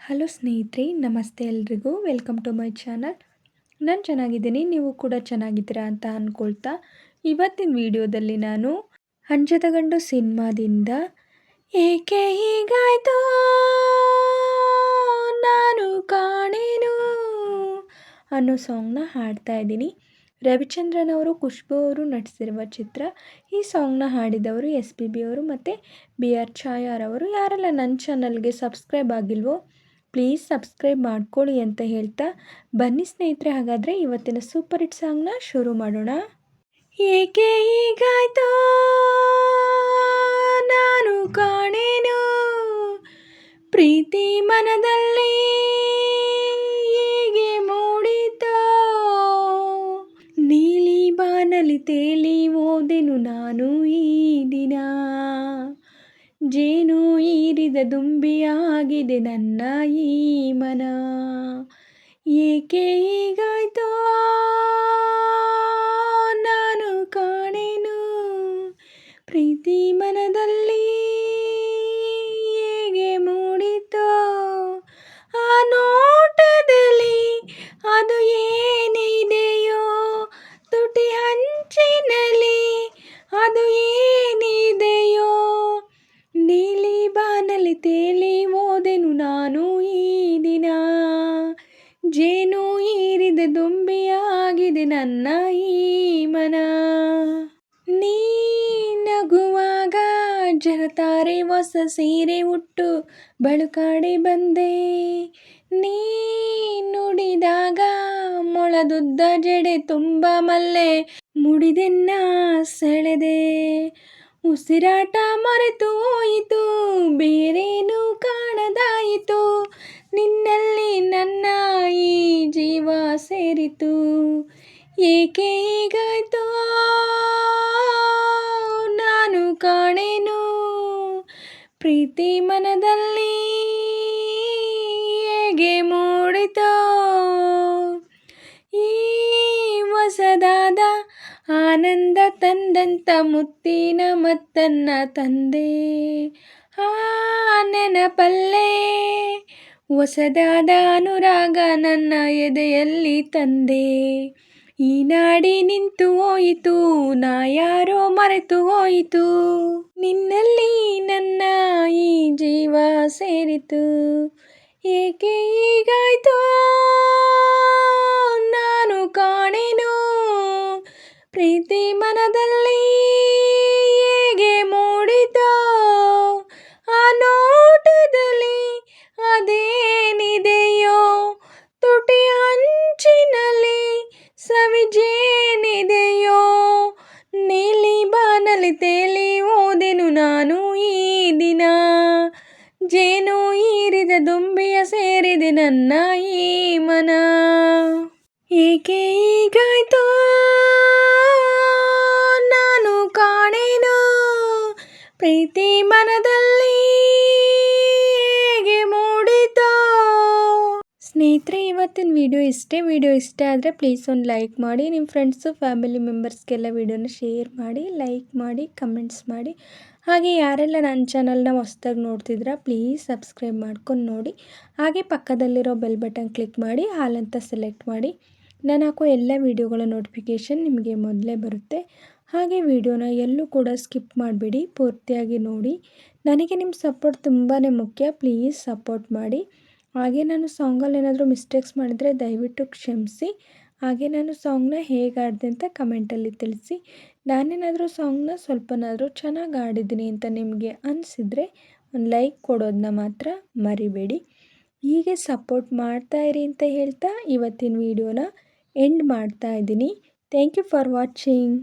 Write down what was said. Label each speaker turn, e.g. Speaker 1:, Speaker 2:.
Speaker 1: Hello ಸ್ನೇಹಿತರೆ, ನಮಸ್ತೆ ಎಲ್ರಿಗೂ. Welcome to my channel. ನಾನು ಚೆನ್ನಾಗಿದ್ದೀನಿ, ನೀವು ಕೂಡ ಚೆನ್ನಾಗಿದ್ದೀರಾ ಅಂತ ಅಂದ್ಕೊಳ್ತಾ ಇವತ್ತಿನ ವಿಡಿಯೋದಲ್ಲಿ ನಾನು ಅಂಜದ ಗಂಡು ಸಿನಿಮಾದಿಂದ ಏಕೆ ಹೀಗಾಯ್ತೋ ನಾನು ಕಾಣೆನು ಅನ್ನೋ ಸಾಂಗ್ನ ಹಾಡ್ತಾ ಇದ್ದೀನಿ. ರವಿಚಂದ್ರನ್ ಅವರು, ಖುಷ್ಬು ಅವರು ನಟಿಸಿರುವ ಚಿತ್ರ. ಈ ಸಾಂಗ್ನ ಹಾಡಿದವರು SPB ಅವರು ಮತ್ತು BR ಛಾಯಾರವರು. ಯಾರೆಲ್ಲ ನನ್ನ ಚಾನಲ್ಗೆ ಸಬ್ಸ್ಕ್ರೈಬ್ ಆಗಿಲ್ವೋ ಪ್ಲೀಸ್ ಸಬ್ಸ್ಕ್ರೈಬ್ ಮಾಡ್ಕೊಳ್ಳಿ ಅಂತ ಹೇಳ್ತಾ ಬನ್ನಿ ಸ್ನೇಹಿತರೆ, ಹಾಗಾದರೆ ಇವತ್ತಿನ ಸೂಪರ್ ಹಿಟ್ ಸಾಂಗ್ನ ಶುರು ಮಾಡೋಣ. ಏಕೆ ಹೀಗಾಯ್ತೋ ನಾನು ಕಾಣೆನು, ಪ್ರೀತಿ ಮನದಲ್ಲಿ ಹೇಗೆ ಮೂಡಿತೋ, ನೀಲಿ ಬಾನಲಿ ತೇಲಿ ಹೋದೆನು ನಾನು ಈ ದಿನ, ಜೇನು ಹೀರಿದ ದುಂಬಿಯಾಗಿದೆ ನನ್ನ ಈ ಮನ. ಏಕೆ ಹೀಗಾಯ್ತೋ ನಾನು ಕಾಣೆನು, ಪ್ರೀತಿ ಮನದಲ್ಲಿ ಹೇಗೆ ಮೂಡಿತೋ, ಆ ನೋಟದಲ್ಲಿ ಅದು ಏನಿದೆಯೋ, ತುಟಿ ಹಂಚಿನಲ್ಲಿ ಅದು ಏನಿದೆಯೋ, ನೀಲಿ ಬಾನಲಿ ತೇಲಿ ಹೋದೆನು ನಾನು ಈ ದಿನ, ಜೇನು ಹೀರಿದ ದುಂಬಿಯಾಗಿದೆ ನನ್ನ ಈ ಮನ. ನೀ ನಗುವಾಗ ಜರತಾರೆ ಹೊಸ ಸೀರೆ ಉಟ್ಟು ಬಳುಕಾಡೆ ಬಂದೆ, ನೀ ನುಡಿದಾಗ ಮೊಳದುದ್ದ ಜಡೆ ತುಂಬ ಮಲ್ಲೆ ಮುಡಿದೆನ್ನ ಸೆಳೆದೆ, ಉಸಿರಾಟ ಮರೆತು ಹೋಯಿತು ಬೇರೇನು ಕಾಣದಾಯಿತು, ನಿನ್ನಲ್ಲಿ ನನ್ನ ಈ ಜೀವ ಸೇರಿತು. ಏಕೆ ಹೀಗಾಯ್ತೋ ನಾನು ಕಾಣೆನು, ಪ್ರೀತಿ ಮನದಲ್ಲಿ ಹೇಗೆ ಮೂಡಿತೋ, ಈ ಹೊಸದಾದ ಆನಂದ ತಂದಂತ ಮುತ್ತಿನ ಮತ್ತನ್ನ ತಂದೆ, ಆ ನೆನಪಲ್ಲೇ ಹೊಸದಾದ ಅನುರಾಗ ನನ್ನ ಎದೆಯಲ್ಲಿ ತಂದೆ, ಈ ನಾಡಿ ನಿಂತು ಹೋಯಿತು ನಾ ಯಾರೋ ಮರೆತು ಹೋಯಿತು, ನಿನ್ನಲ್ಲಿ ನನ್ನ ಈ ಜೀವ ಸೇರಿತು. ಏಕೆ ಹೀಗಾಯ್ತೋ ನಾನು ಕಾಣೆನು, ಪ್ರೀತಿ ಮನದಲ್ಲಿ ಹೇಗೆ ಮೂಡಿತೋ, ಆ ನೋಟದಲ್ಲಿ ಅದೇನಿದೆಯೋ, ತುಟಿ ಹಂಚಿನಲ್ಲಿ ಸವಿಜೇನಿದೆಯೋ, ನೀಲಿ ಬಾನಲಿ ತೇಲಿ ಹೋದೆನು ನಾನು ಈ ದಿನ, ಜೇನು ಹೀರಿದ ದುಂಬಿಯ ಸೇರಿದೆ ನನ್ನ ಈ ಮನ. ಏಕೆ ಹೀಗಾಯ್ತೋ ನಾನು ಕಾಣೆನು, ಪ್ರೀತಿ ಮನದಲ್ಲಿ ಹೇಗೆ ಮೂಡಿತೋ. ಸ್ನೇಹಿತರೆ, ಇವತ್ತಿನ ವಿಡಿಯೋ ಇಷ್ಟ ಆದರೆ ಪ್ಲೀಸ್ ಒಂದು ಲೈಕ್ ಮಾಡಿ, ನಿಮ್ಮ ಫ್ರೆಂಡ್ಸು ಫ್ಯಾಮಿಲಿ ಮೆಂಬರ್ಸ್ಗೆಲ್ಲ ವಿಡಿಯೋನ ಶೇರ್ ಮಾಡಿ, ಲೈಕ್ ಮಾಡಿ, ಕಮೆಂಟ್ಸ್ ಮಾಡಿ. ಹಾಗೆ ಯಾರೆಲ್ಲ ನನ್ನ ಚಾನಲ್ನ ಹೊಸ್ದಾಗಿ ನೋಡ್ತಿದ್ದೀರಾ ಪ್ಲೀಸ್ ಸಬ್ಸ್ಕ್ರೈಬ್ ಮಾಡ್ಕೊಂಡು ನೋಡಿ. ಹಾಗೆ ಪಕ್ಕದಲ್ಲಿರೋ ಬೆಲ್ ಬಟನ್ ಕ್ಲಿಕ್ ಮಾಡಿ ಆಲ್ ಅಂತ ಸೆಲೆಕ್ಟ್ ಮಾಡಿ. ನಾನು ಹಾಕೋ ಎಲ್ಲ ವಿಡಿಯೋಗಳ ನೋಟಿಫಿಕೇಷನ್ ನಿಮಗೆ ಮೊದಲೇ ಬರುತ್ತೆ. ಹಾಗೆ ವಿಡಿಯೋನ ಎಲ್ಲೂ ಕೂಡ ಸ್ಕಿಪ್ ಮಾಡಬೇಡಿ, ಪೂರ್ತಿಯಾಗಿ ನೋಡಿ. ನನಗೆ ನಿಮ್ಮ ಸಪೋರ್ಟ್ ತುಂಬಾ ಮುಖ್ಯ, ಪ್ಲೀಸ್ ಸಪೋರ್ಟ್ ಮಾಡಿ. ಹಾಗೆ ನಾನು ಸಾಂಗಲ್ಲಿ ಏನಾದರೂ ಮಿಸ್ಟೇಕ್ಸ್ ಮಾಡಿದರೆ ದಯವಿಟ್ಟು ಕ್ಷಮಿಸಿ. ಹಾಗೆ ನಾನು ಸಾಂಗ್ನ ಹೇಗೆ ಆಡಿದೆ ಅಂತ ಕಮೆಂಟಲ್ಲಿ ತಿಳಿಸಿ. ನಾನೇನಾದರೂ ಸಾಂಗ್ನ ಸ್ವಲ್ಪನಾದರೂ ಚೆನ್ನಾಗಿ ಆಡಿದ್ದೀನಿ ಅಂತ ನಿಮಗೆ ಅನಿಸಿದರೆ ಒಂದು ಲೈಕ್ ಕೊಡೋದನ್ನ ಮಾತ್ರ ಮರಿಬೇಡಿ. ಹೀಗೆ ಸಪೋರ್ಟ್ ಮಾಡ್ತಾಯಿರಿ ಅಂತ ಹೇಳ್ತಾ ಇವತ್ತಿನ ವಿಡಿಯೋನ ಎಂಡ್ ಮಾಡ್ತಾ ಇದ್ದೀನಿ. Thank you for watching.